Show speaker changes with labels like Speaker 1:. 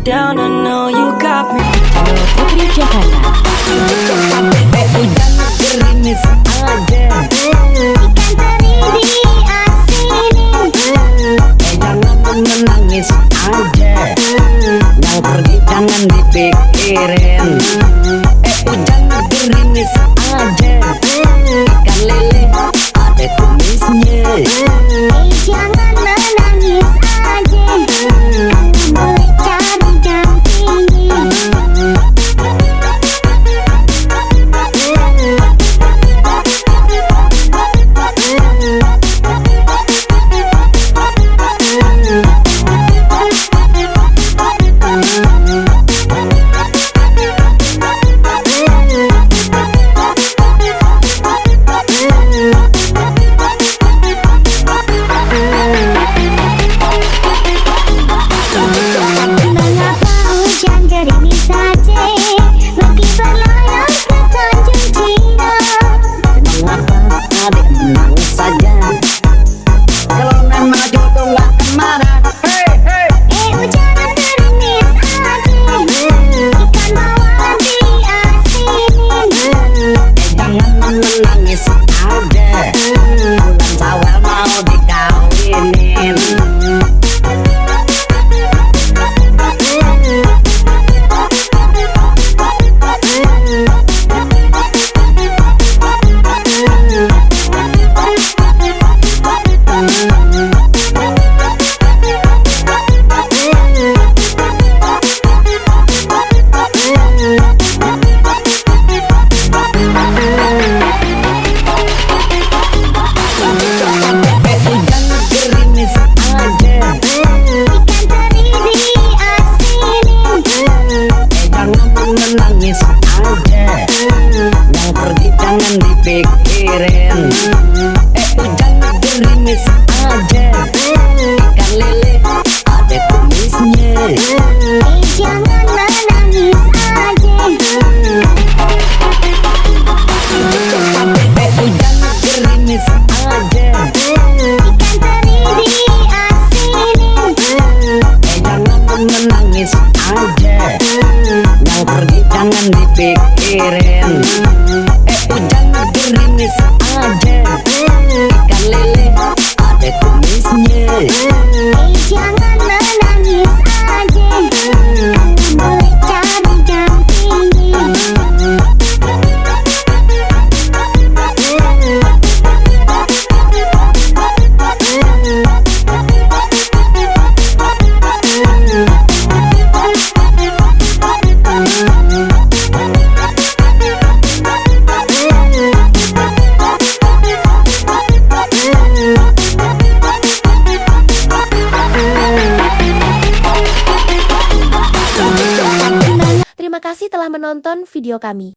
Speaker 1: down, I know you got me.
Speaker 2: Putri Jakarta.
Speaker 3: Hujan gerimis aja,
Speaker 4: Ikan teri diasinin.
Speaker 3: jangan menangis aja, yang pergi jangan dipikirin. Hujan gerimis aja, ikan lele ada kumisnya.
Speaker 4: Jangan menangis aja, boleh cari dampingi. Mengapa hujan gerimis saja, meski berlayar ke Tanjung Cina.
Speaker 3: Mengapa adik menang saja, kalau memang jodoh gak kemana.
Speaker 4: Hujan gerimis aja, ikan bawal diasinin.
Speaker 3: Jangan menangis aja, bulan Syawal mau dikawinin. Hujan gerimis aja,
Speaker 4: Ikan teri diasinin.
Speaker 3: jangan menangis aja, yang pergi jangan dipikirin. Hujan gerimis aja, ikan lele ada kumisnya.
Speaker 4: Jangan menangis aja.
Speaker 3: Hujan gerimis aja,
Speaker 4: Ikan teri diasinin.
Speaker 3: jangan menangis aja, yang pergi jangan dipikirin. Hujan gerimis aja, ikan lele ada kumisnya.
Speaker 4: Jangan menangis aja, boleh cari dampingi.
Speaker 2: Terima kasih telah menonton video kami.